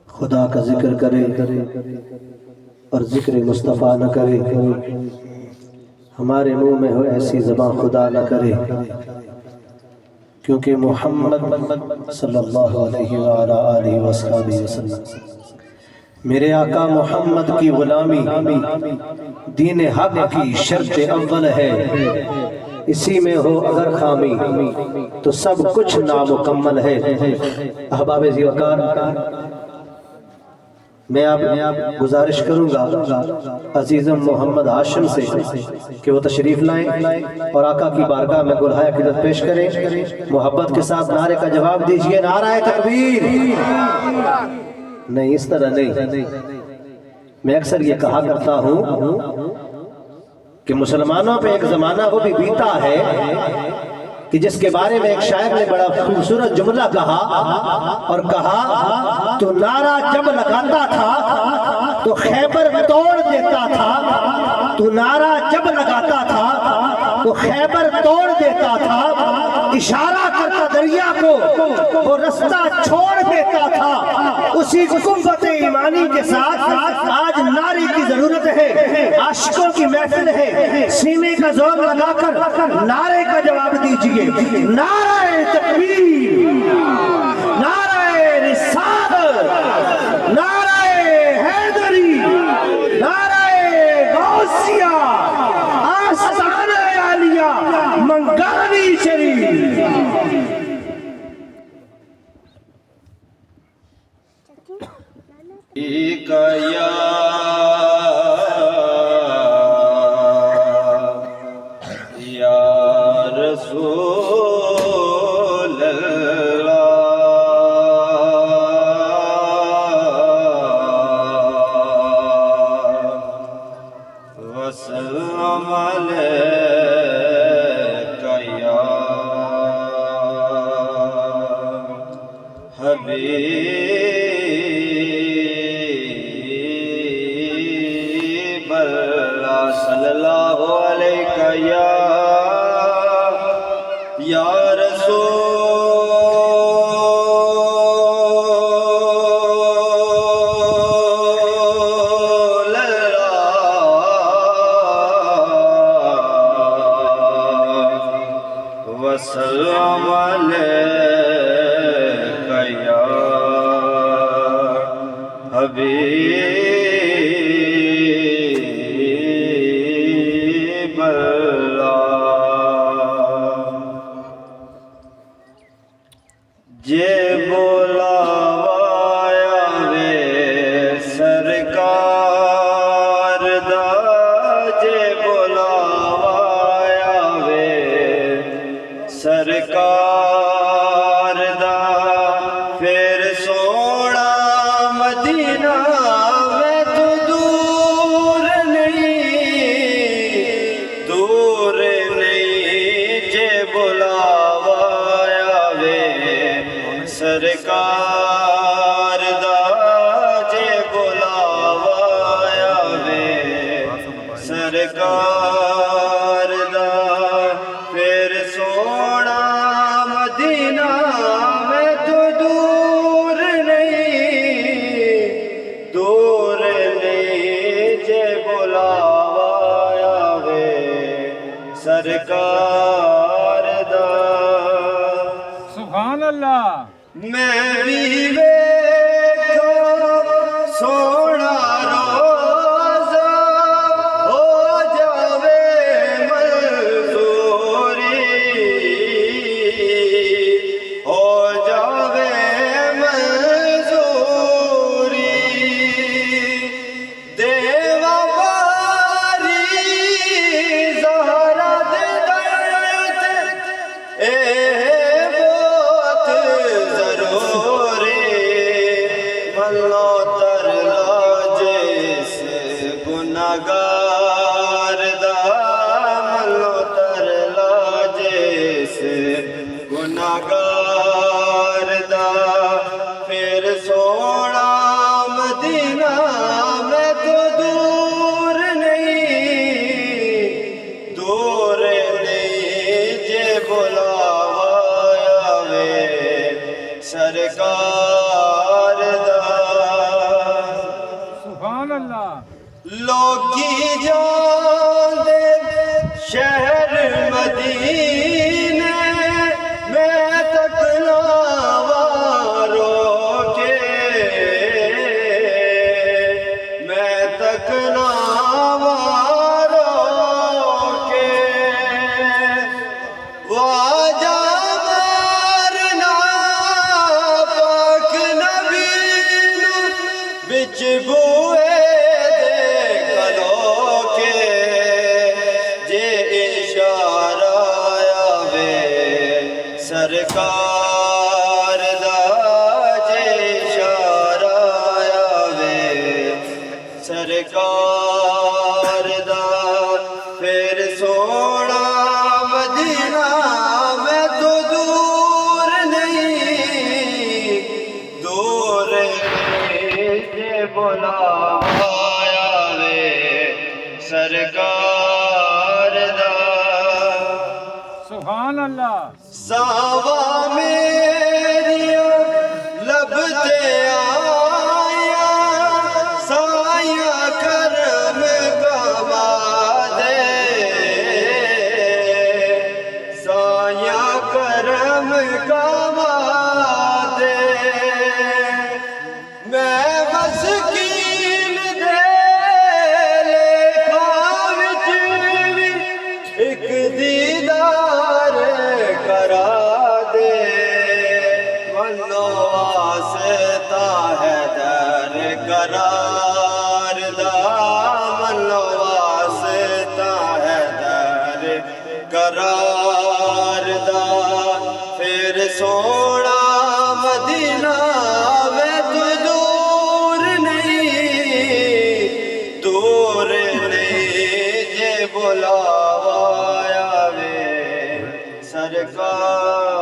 खुदा का जिक्र करे और जिक्र मुस्तफ़ा न करे, हमारे मुंह में हो ऐसी ज़बान खुदा न करे। क्योंकि मोहम्मद सल्लल्लाहु अलैहि वसल्लम मेरे आका मोहम्मद की गुलामी दीन हक की शर्त अव्वल है। इसी में हो अगर खामी तो सब कुछ नामुकम्मल है। अहबाब ज़िवकार, मैं आप गुजारिश करूंगा अजीज़म मोहम्मद हाशिम से कि वो तशरीफ़ लाएं और आका की बारगाह में गुलहाय अक़ीदत पेश करें। मोहब्बत के साथ नारे का जवाब दीजिए, नारा तकबीर। नहीं, इस तरह नहीं। मैं अक्सर ये कहा करता हूं कि मुसलमानों पे एक जमाना वो भी बीता है कि जिसके बारे में एक शायर ने बड़ा खूबसूरत जुमला कहा और कहा, तो नारा जब लगाता था तो खैबर तोड़ देता था। तो नारा जब लगाता था तो खैबर तोड़ देता था। इशारा करता दरिया को वो रास्ता छोड़ देता था। उसी कुव्वत ईमानी के साथ आज नारे की जरूरत है। आशिकों की महफिल है, सीने का जोर लगाकर नारे का जवाब दीजिए। नारे तकबीर, नारे रिसालत, नारे हैदरी, नारे गौसिया, आस्ताना आलिया, मंगानी शरीफ। सल्लल्लाहु अलैहि या रसूल अल्लाह वसल्लम अलैका या हबीब। जे बोलावाया वे सरकार दा, जे बोलावाया वे सरकार दा, फिर सोना मदीना में तो दूर नहीं, दूर नहीं। जे बोलावाया वे सरकार दा, जे बुलावाया वे सरकार दा, फिर सोना मदीना में तो दूर नहीं, दूर नहीं। जे बुलावाया वे सरकार दा। सुभान अल्लाह। मैं भी वेखो सोना रोज़ा हो जावे मंजूरी, हो जावे मंजूरी। देवा बारी ज़हरा दे दर्द मल्लो तरला जैसे गुनागार दा, मल्लो तरला जैसे गुनागार दा, फिर सोना मदीना में तो दूर नहीं, दूर नहीं। जे बुलावाया वे सरकार दा। लोकी जांदे शहर मदीने मैं तकना वारों के, मैं तकना वारों के। वाजा मारना पाक नबी बिच बुए सरकार दा जे इशारा आवे, सरकार दा फिर सोना मदीना मैं तो दूर नहीं, दूर जे बुलावा आवे सरकार दा। सुभान अल्लाह। सावा मेरिया लबते आया, साया करम कमा दे, साया करम कमा दे। मैं मस्कीन दे लेखा विच भी एक दीदार करा दे, मनो वास्ता है दर करार दा, मनो वास्ता है दर करार दा। फिर सोना मदीना मैं तो दूर नहीं, दूर नहीं जे बुलावा आवे सरकार।